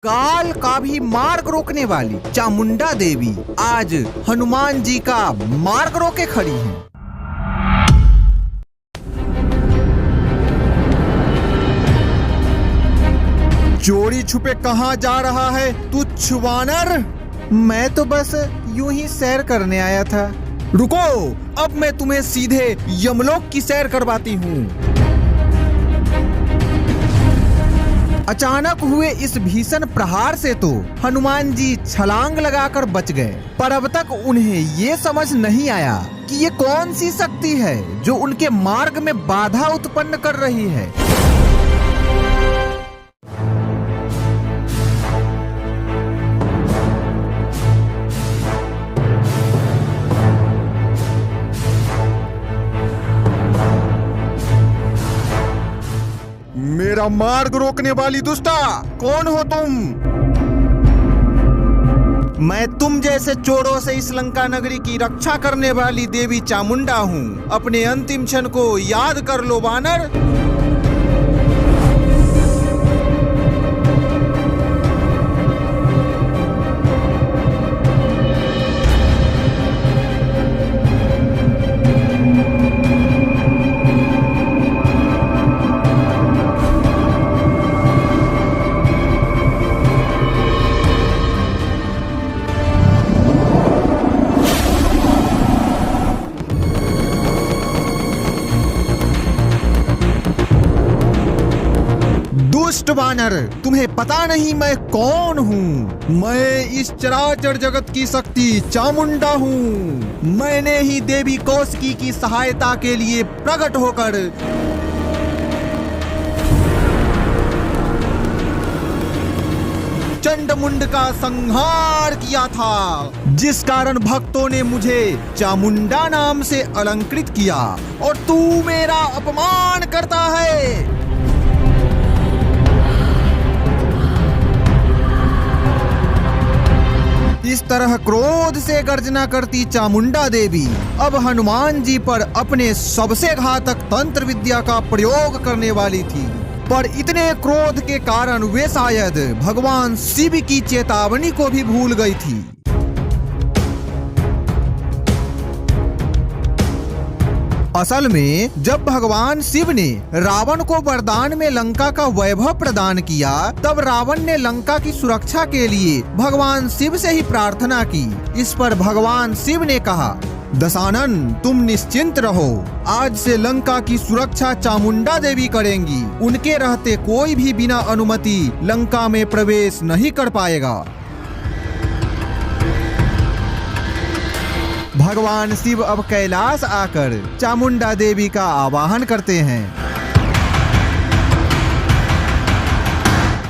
काल का भी मार्ग रोकने वाली चामुंडा देवी आज हनुमान जी का मार्ग रोके खड़ी हैं। चोरी छुपे कहाँ जा रहा है तुच्छ वानर? मैं तो बस यूं ही सैर करने आया था। रुको, अब मैं तुम्हें सीधे यमलोक की सैर करवाती हूँ। अचानक हुए इस भीषण प्रहार से तो हनुमान जी छलांग लगाकर बच गए, पर अब तक उन्हें ये समझ नहीं आया कि ये कौन सी शक्ति है जो उनके मार्ग में बाधा उत्पन्न कर रही है। मेरा मार्ग रोकने वाली दुष्टा, कौन हो तुम? मैं तुम जैसे चोरों से इस लंका नगरी की रक्षा करने वाली देवी चामुंडा हूँ। अपने अंतिम क्षण को याद कर लो वानर। दुष्ट वानर, तुम्हें पता नहीं मैं कौन हूँ? मैं इस चराचर जगत की शक्ति चामुंडा हूँ। मैंने ही देवी कौशिकी की सहायता के लिए प्रकट होकर चंडमुंड का संहार किया था, जिस कारण भक्तों ने मुझे चामुंडा नाम से अलंकृत किया और तू मेरा अपमान करता है। इस तरह क्रोध से गर्जना करती चामुंडा देवी अब हनुमान जी पर अपने सबसे घातक तंत्र विद्या का प्रयोग करने वाली थी, पर इतने क्रोध के कारण वे शायद भगवान शिव की चेतावनी को भी भूल गई थी। असल में जब भगवान शिव ने रावण को वरदान में लंका का वैभव प्रदान किया, तब रावण ने लंका की सुरक्षा के लिए भगवान शिव से ही प्रार्थना की। इस पर भगवान शिव ने कहा, दशानन तुम निश्चिंत रहो, आज से लंका की सुरक्षा चामुंडा देवी करेंगी। उनके रहते कोई भी बिना अनुमति लंका में प्रवेश नहीं कर पाएगा। भगवान शिव अब कैलाश आकर चामुंडा देवी का आवाहन करते हैं।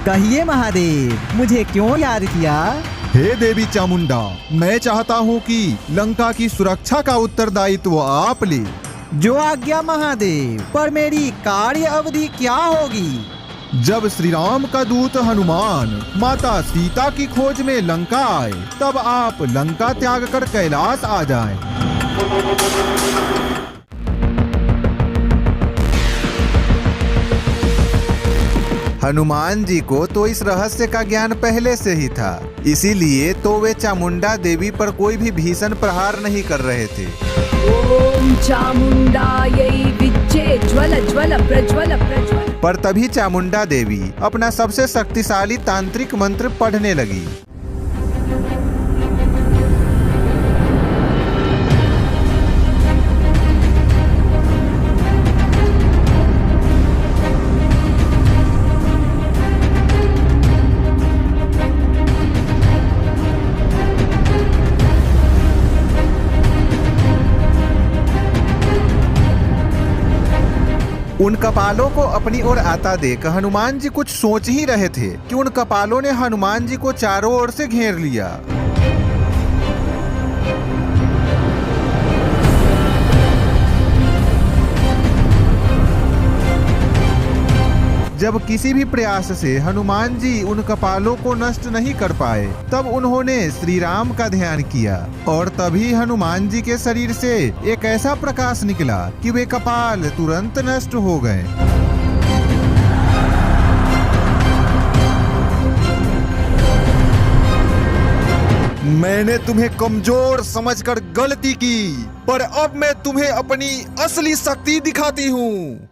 कहिए महादेव, मुझे क्यों याद किया? हे देवी चामुंडा, मैं चाहता हूँ कि लंका की सुरक्षा का उत्तरदायित्व आप ले। जो आज्ञा महादेव, पर मेरी कार्य अवधि क्या होगी? जब श्री राम का दूत हनुमान माता सीता की खोज में लंका आए, तब आप लंका त्याग कर कैलाश आ जाएं। हनुमान जी को तो इस रहस्य का ज्ञान पहले से ही था, इसीलिए तो वे चामुंडा देवी पर कोई भी भीषण प्रहार नहीं कर रहे थे। ओम चामुंडायै विद्ये ज्वल ज्वल प्रज्वल प्रज्वल। पर तभी चामुंडा देवी अपना सबसे शक्तिशाली तांत्रिक मंत्र पढ़ने लगी। उन कपालों को अपनी ओर आता देख हनुमान जी कुछ सोच ही रहे थे कि उन कपालों ने हनुमान जी को चारों ओर से घेर लिया। जब किसी भी प्रयास से हनुमान जी उन कपालों को नष्ट नहीं कर पाए, तब उन्होंने श्री राम का ध्यान किया और तभी हनुमान जी के शरीर से एक ऐसा प्रकाश निकला कि वे कपाल तुरंत नष्ट हो गए। मैंने तुम्हें कमजोर समझकर गलती की, पर अब मैं तुम्हें अपनी असली शक्ति दिखाती हूँ।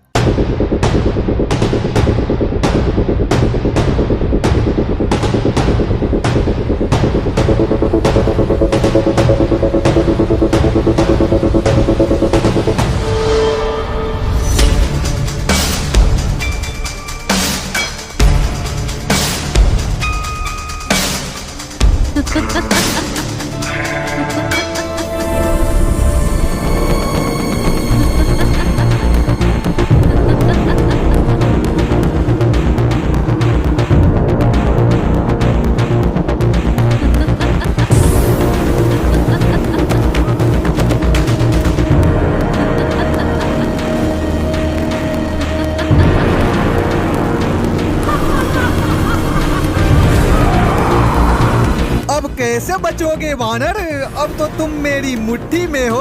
कैसे बचोगे वानर? अब तो तुम मेरी मुट्ठी में हो।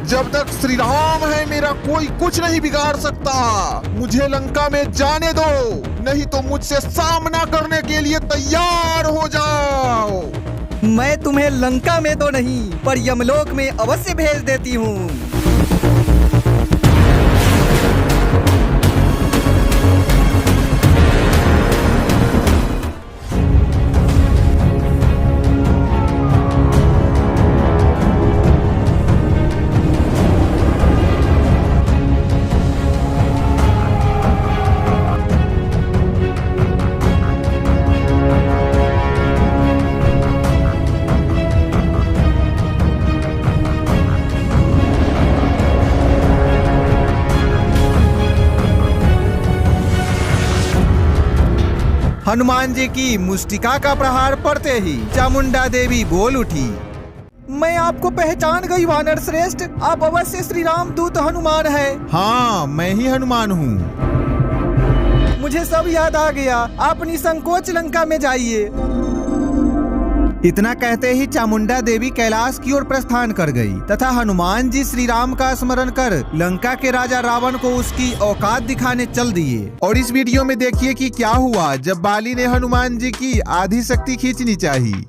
जब तक श्री राम है मेरा कोई कुछ नहीं बिगाड़ सकता। मुझे लंका में जाने दो, नहीं तो मुझसे सामना करने के लिए तैयार हो जाओ। मैं तुम्हें लंका में तो नहीं, पर यमलोक में अवश्य भेज देती हूँ। हनुमान जी की मुष्टिका का प्रहार पड़ते ही चामुंडा देवी बोल उठी, मैं आपको पहचान गई वानर श्रेष्ठ। आप अवश्य श्री राम दूत हनुमान है। हाँ, मैं ही हनुमान हूँ। मुझे सब याद आ गया। आप निसंकोच लंका में जाइए। इतना कहते ही चामुंडा देवी कैलाश की ओर प्रस्थान कर गई तथा हनुमान जी श्री राम का स्मरण कर लंका के राजा रावण को उसकी औकात दिखाने चल दिए। और इस वीडियो में देखिए कि क्या हुआ जब बाली ने हनुमान जी की आधी शक्ति खींचनी चाहिए।